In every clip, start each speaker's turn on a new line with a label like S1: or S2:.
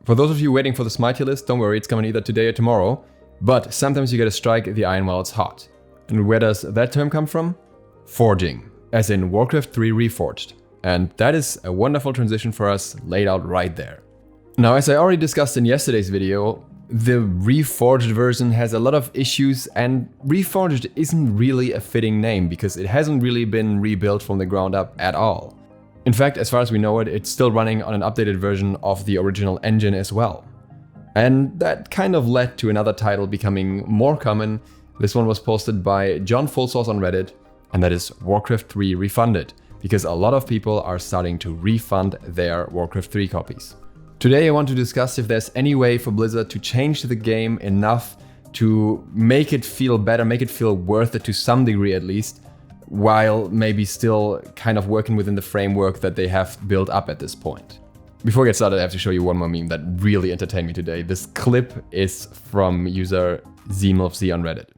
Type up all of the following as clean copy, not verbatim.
S1: For those of you waiting for the smite tier list, don't worry, it's coming either today or tomorrow. But sometimes you gotta strike the iron while it's hot. And where does that term come from? Forging, as in Warcraft 3 Reforged. And that is a wonderful transition for us laid out right there. Now, as I already discussed in yesterday's video, the Reforged version has a lot of issues, and Reforged isn't really a fitting name because it hasn't really been rebuilt from the ground up at all. In fact, as far as we know it, it's still running on an updated version of the original engine as well. And that kind of led to another title becoming more common. This one was posted by John Fullsource on Reddit, and that is Warcraft 3 Refunded, because a lot of people are starting to refund their Warcraft 3 copies. Today I want to discuss if there's any way for Blizzard to change the game enough to make it feel better, make it feel worth it to some degree at least, while maybe still kind of working within the framework that they have built up at this point. Before we get started, I have to show you one more meme that really entertained me today. This clip is from user ZMilfZ on Reddit.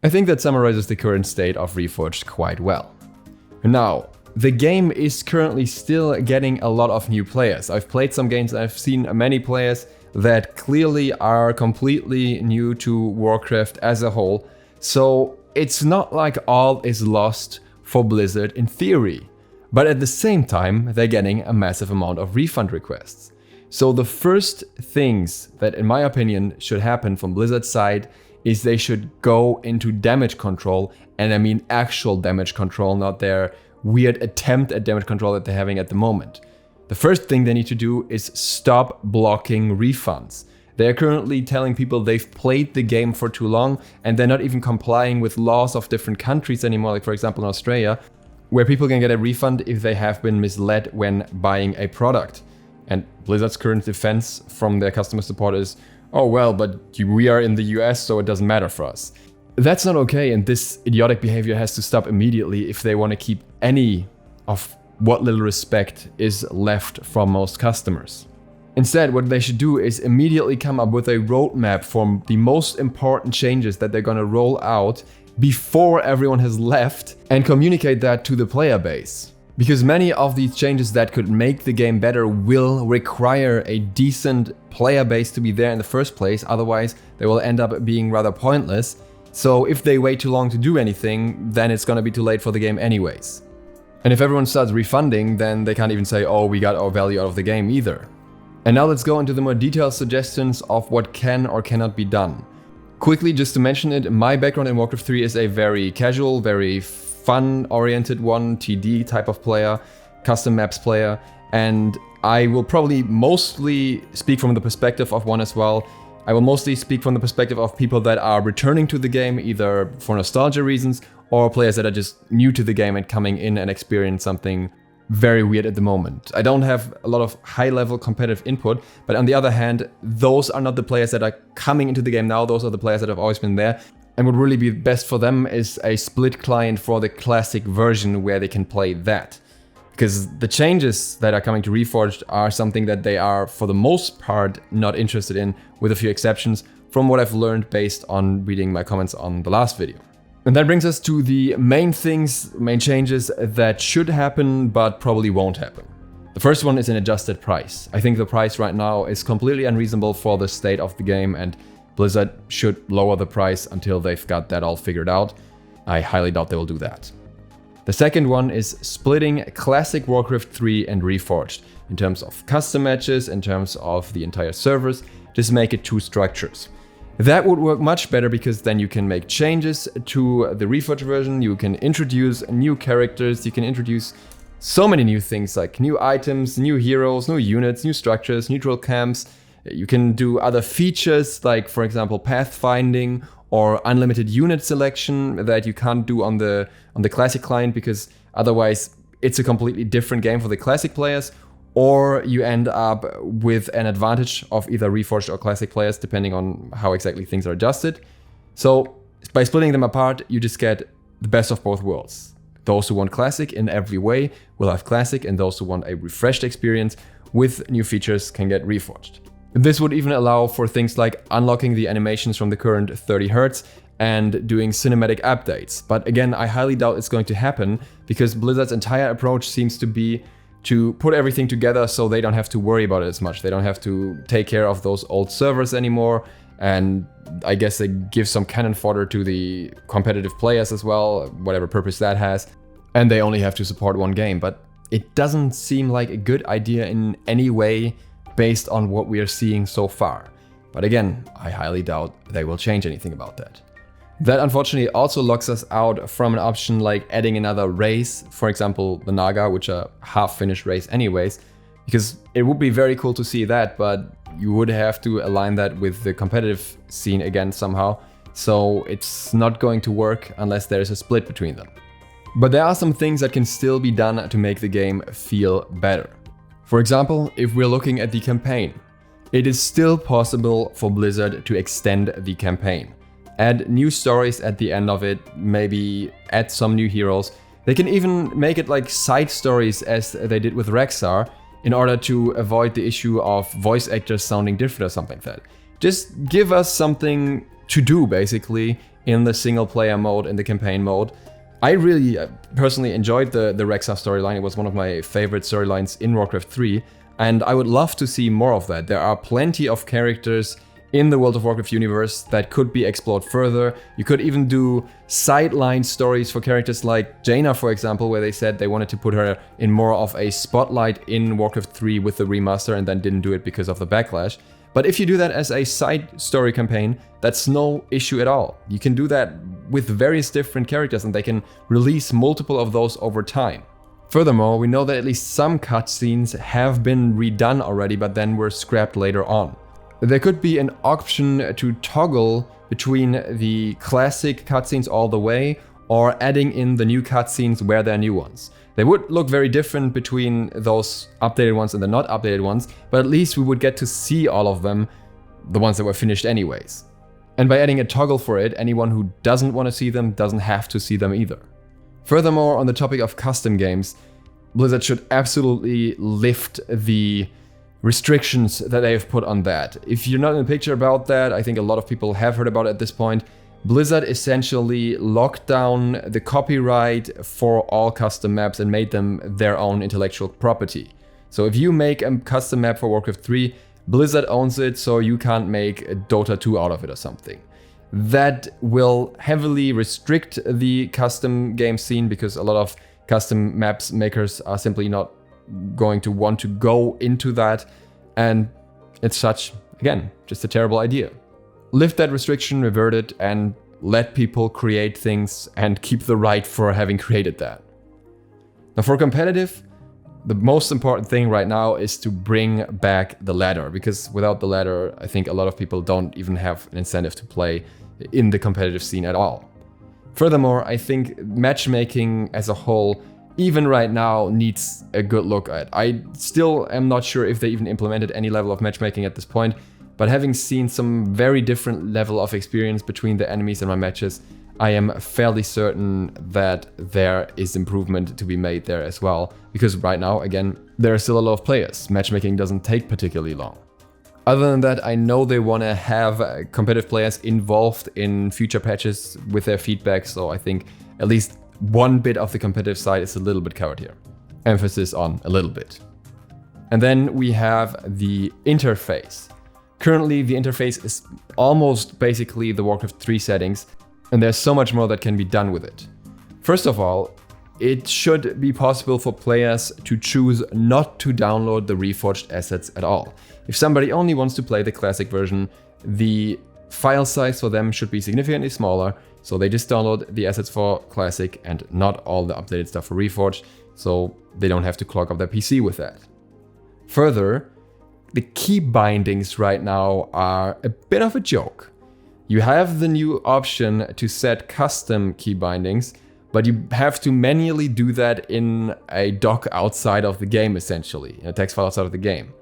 S1: I think that summarizes the current state of Reforged quite well. Now, the game is currently still getting a lot of new players. I've played some games, I've seen many players that clearly are completely new to Warcraft as a whole, so it's not like all is lost for Blizzard in theory. But at the same time, they're getting a massive amount of refund requests. So the first things that, in my opinion, should happen from Blizzard's side is they should go into damage control, and I mean actual damage control, not their weird attempt at damage control that they're having at the moment. The first thing they need to do is stop blocking refunds. They're currently telling people they've played the game for too long, and they're not even complying with laws of different countries anymore, like for example in Australia, where people can get a refund if they have been misled when buying a product. And Blizzard's current defense from their customer support is, oh well, but we are in the US, so it doesn't matter for us. That's not okay, and this idiotic behavior has to stop immediately if they want to keep any of what little respect is left from most customers. Instead, what they should do is immediately come up with a roadmap for the most important changes that they're gonna roll out before everyone has left, and communicate that to the player base. Because many of these changes that could make the game better will require a decent player base to be there in the first place, otherwise they will end up being rather pointless. So if they wait too long to do anything, then it's gonna be too late for the game anyways. And if everyone starts refunding, then they can't even say, oh, we got our value out of the game either. And now let's go into the more detailed suggestions of what can or cannot be done. Quickly, just to mention it, my background in Warcraft 3 is a very casual, very fun-oriented one, TD type of player, custom maps player, and I will probably mostly speak from the perspective of one as well. I will mostly speak from the perspective of people that are returning to the game, either for nostalgia reasons, or players that are just new to the game and coming in and experience something very weird at the moment. I don't have a lot of high-level competitive input, but on the other hand, those are not the players that are coming into the game now, those are the players that have always been there. And what would really be best for them is a split client for the classic version where they can play that. Because the changes that are coming to Reforged are something that they are, for the most part, not interested in, with a few exceptions, from what I've learned based on reading my comments on the last video. And that brings us to the main changes that should happen, but probably won't happen. The first one is an adjusted price. I think the price right now is completely unreasonable for the state of the game, and Blizzard should lower the price until they've got that all figured out. I highly doubt they will do that. The second one is splitting classic Warcraft 3 and Reforged in terms of custom matches, in terms of the entire servers, just make it two structures. That would work much better because then you can make changes to the Reforged version, you can introduce new characters, you can introduce so many new things like new items, new heroes, new units, new structures, neutral camps. You can do other features like, for example, pathfinding or unlimited unit selection that you can't do on the classic client, because otherwise it's a completely different game for the classic players, or you end up with an advantage of either Reforged or classic players depending on how exactly things are adjusted. So by splitting them apart, you just get the best of both worlds. Those who want classic in every way will have classic, and those who want a refreshed experience with new features can get Reforged. This would even allow for things like unlocking the animations from the current 30 Hz and doing cinematic updates. But again, I highly doubt it's going to happen because Blizzard's entire approach seems to be to put everything together so they don't have to worry about it as much. They don't have to take care of those old servers anymore. And I guess they give some cannon fodder to the competitive players as well, whatever purpose that has. And they only have to support one game. But it doesn't seem like a good idea in any way based on what we are seeing so far. But again, I highly doubt they will change anything about that. That unfortunately also locks us out from an option like adding another race, for example the Naga, which are half-finished race anyways, because it would be very cool to see that, but you would have to align that with the competitive scene again somehow, so it's not going to work unless there is a split between them. But there are some things that can still be done to make the game feel better. For example, if we're looking at the campaign, it is still possible for Blizzard to extend the campaign. Add new stories at the end of it, maybe add some new heroes. They can even make it like side stories as they did with Rexxar in order to avoid the issue of voice actors sounding different or something like that. Just give us something to do basically in the single player mode, in the campaign mode. I really personally enjoyed the Rexxar storyline. It was one of my favorite storylines in Warcraft 3, and I would love to see more of that. There are plenty of characters in the World of Warcraft universe that could be explored further. You could even do sideline stories for characters like Jaina, for example, where they said they wanted to put her in more of a spotlight in Warcraft 3 with the remaster and then didn't do it because of the backlash. But if you do that as a side story campaign, that's no issue at all. You can do that with various different characters and they can release multiple of those over time. Furthermore, we know that at least some cutscenes have been redone already, but then were scrapped later on. There could be an option to toggle between the classic cutscenes all the way or adding in the new cutscenes where there are new ones. They would look very different between those updated ones and the not updated ones, but at least we would get to see all of them, the ones that were finished anyways. And by adding a toggle for it, anyone who doesn't want to see them doesn't have to see them either. Furthermore, on the topic of custom games, Blizzard should absolutely lift the restrictions that they have put on that. If you're not in the picture about that, I think a lot of people have heard about it at this point. Blizzard essentially locked down the copyright for all custom maps and made them their own intellectual property. So if you make a custom map for Warcraft 3, Blizzard owns it, so you can't make a Dota 2 out of it or something. That will heavily restrict the custom game scene because a lot of custom maps makers are simply not going to want to go into that, and it's such, again, just a terrible idea. Lift that restriction, revert it, and let people create things and keep the right for having created that. Now for competitive, the most important thing right now is to bring back the ladder, because without the ladder, I think a lot of people don't even have an incentive to play in the competitive scene at all. Furthermore, I think matchmaking as a whole, even right now, needs a good look at. I still am not sure if they even implemented any level of matchmaking at this point, but having seen some very different level of experience between the enemies in my matches, I am fairly certain that there is improvement to be made there as well, because right now, again, there are still a lot of players. Matchmaking doesn't take particularly long. Other than that, I know they want to have competitive players involved in future patches with their feedback, so I think at least one bit of the competitive side is a little bit covered here. Emphasis on a little bit. And then we have the interface. Currently, the interface is almost basically the Warcraft 3 settings, and there's so much more that can be done with it. First of all, it should be possible for players to choose not to download the Reforged assets at all. If somebody only wants to play the classic version, the file size for them should be significantly smaller, so they just download the assets for classic and not all the updated stuff for Reforged, so they don't have to clog up their PC with that. Further, the key bindings right now are a bit of a joke. You have the new option to set custom key bindings, but you have to manually do that in a doc outside of the game, essentially, in a text file outside of the game.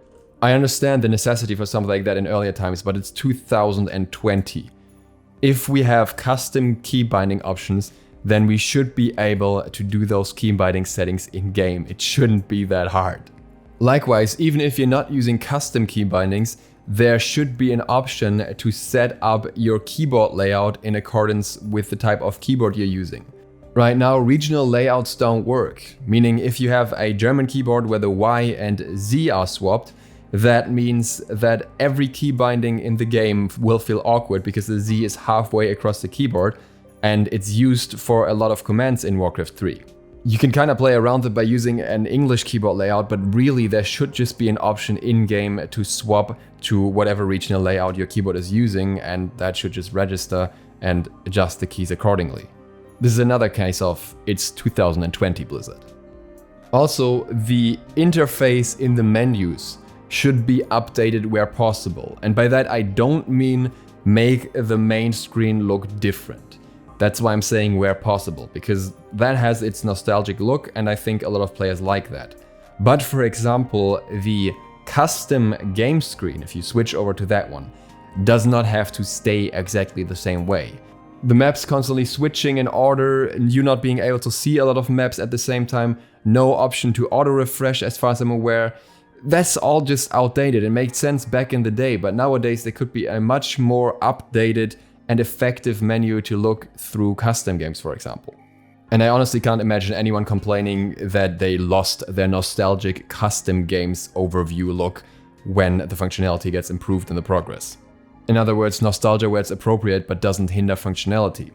S1: I understand the necessity for something like that in earlier times, but it's 2020. If we have custom key binding options, then we should be able to do those key binding settings in-game. It shouldn't be that hard. Likewise, even if you're not using custom key bindings, there should be an option to set up your keyboard layout in accordance with the type of keyboard you're using. Right now, regional layouts don't work, meaning if you have a German keyboard where the Y and Z are swapped, that means that every key binding in the game will feel awkward because the Z is halfway across the keyboard and it's used for a lot of commands in Warcraft 3. You can kind of play around it by using an English keyboard layout, but really there should just be an option in-game to swap to whatever regional layout your keyboard is using, and that should just register and adjust the keys accordingly. This is another case of it's 2020 Blizzard. Also, the interface in the menus should be updated where possible, and by that I don't mean make the main screen look different. That's why I'm saying where possible, because that has its nostalgic look and I think a lot of players like that. But for example, the custom game screen, if you switch over to that one, does not have to stay exactly the same way. The maps constantly switching in order, and you not being able to see a lot of maps at the same time, no option to auto refresh as far as I'm aware. That's all just outdated. It made sense back in the day, but nowadays there could be a much more updated and effective menu to look through custom games, for example. And I honestly can't imagine anyone complaining that they lost their nostalgic custom games overview look when the functionality gets improved in the progress. In other words, nostalgia where it's appropriate but doesn't hinder functionality.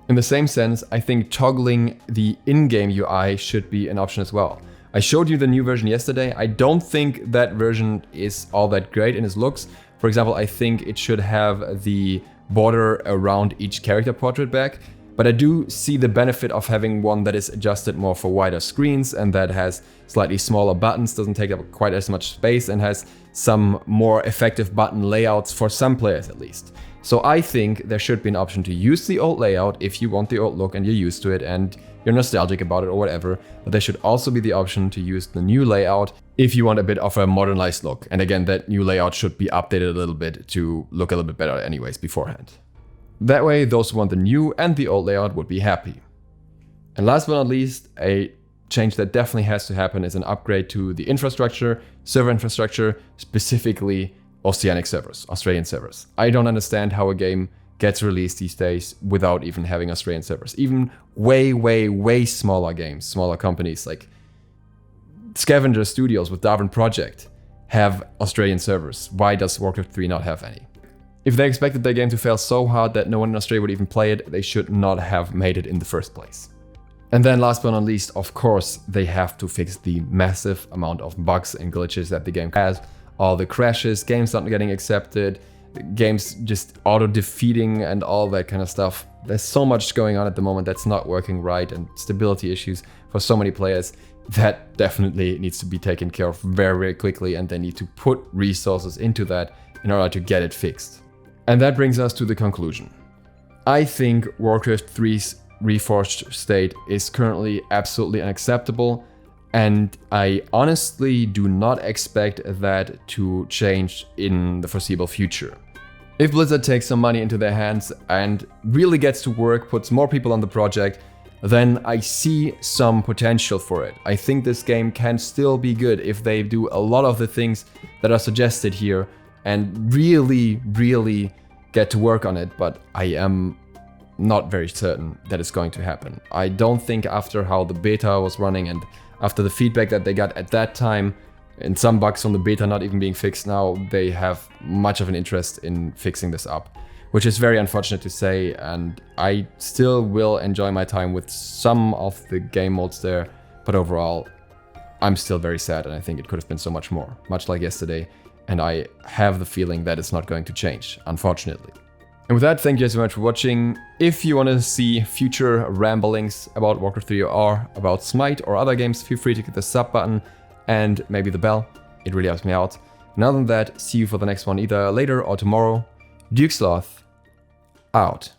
S1: In the same sense, I think toggling the in-game UI should be an option as well. I showed you the new version yesterday. I don't think that version is all that great in its looks. For example, I think it should have the border around each character portrait back, but I do see the benefit of having one that is adjusted more for wider screens and that has slightly smaller buttons, doesn't take up quite as much space, and has some more effective button layouts for some players at least. So I think there should be an option to use the old layout if you want the old look and you're used to it and you're nostalgic about it or whatever, but there should also be the option to use the new layout if you want a bit of a modernized look. And again, that new layout should be updated a little bit to look a little bit better anyways beforehand. That way, those who want the new and the old layout would be happy. And last but not least, a change that definitely has to happen is an upgrade to the infrastructure, server infrastructure, specifically OCEANIC servers, Australian servers. I don't understand how a game gets released these days without even having Australian servers. Even way smaller games, smaller companies like Scavenger Studios with Darwin Project have Australian servers. Why does Warcraft 3 not have any? If they expected their game to fail so hard that no one in Australia would even play it, they should not have made it in the first place. And then last but not least, of course, they have to fix the massive amount of bugs and glitches that the game has. All the crashes, games not getting accepted, games just auto-defeating and all that kind of stuff. There's so much going on at the moment that's not working right, and stability issues for so many players. That definitely needs to be taken care of very quickly, and they need to put resources into that in order to get it fixed. And that brings us to the conclusion. I think Warcraft 3's Reforged state is currently absolutely unacceptable, and I honestly do not expect that to change in the foreseeable future. If Blizzard takes some money into their hands and really gets to work, puts more people on the project, then I see some potential for it. I think this game can still be good if they do a lot of the things that are suggested here and really get to work on it, but I am not very certain that it's going to happen. I don't think after how the beta was running and after the feedback that they got at that time, and some bugs from the beta not even being fixed now, they have much of an interest in fixing this up, which is very unfortunate to say, and I still will enjoy my time with some of the game modes there, but overall, I'm still very sad and I think it could have been so much more, much like yesterday, and I have the feeling that it's not going to change, unfortunately. And with that, thank you guys so much for watching. If you want to see future ramblings about Warcraft 3 or about Smite or other games, feel free to click the sub button and maybe the bell. It really helps me out. And other than that, see you for the next one either later or tomorrow. DukeSloth, out.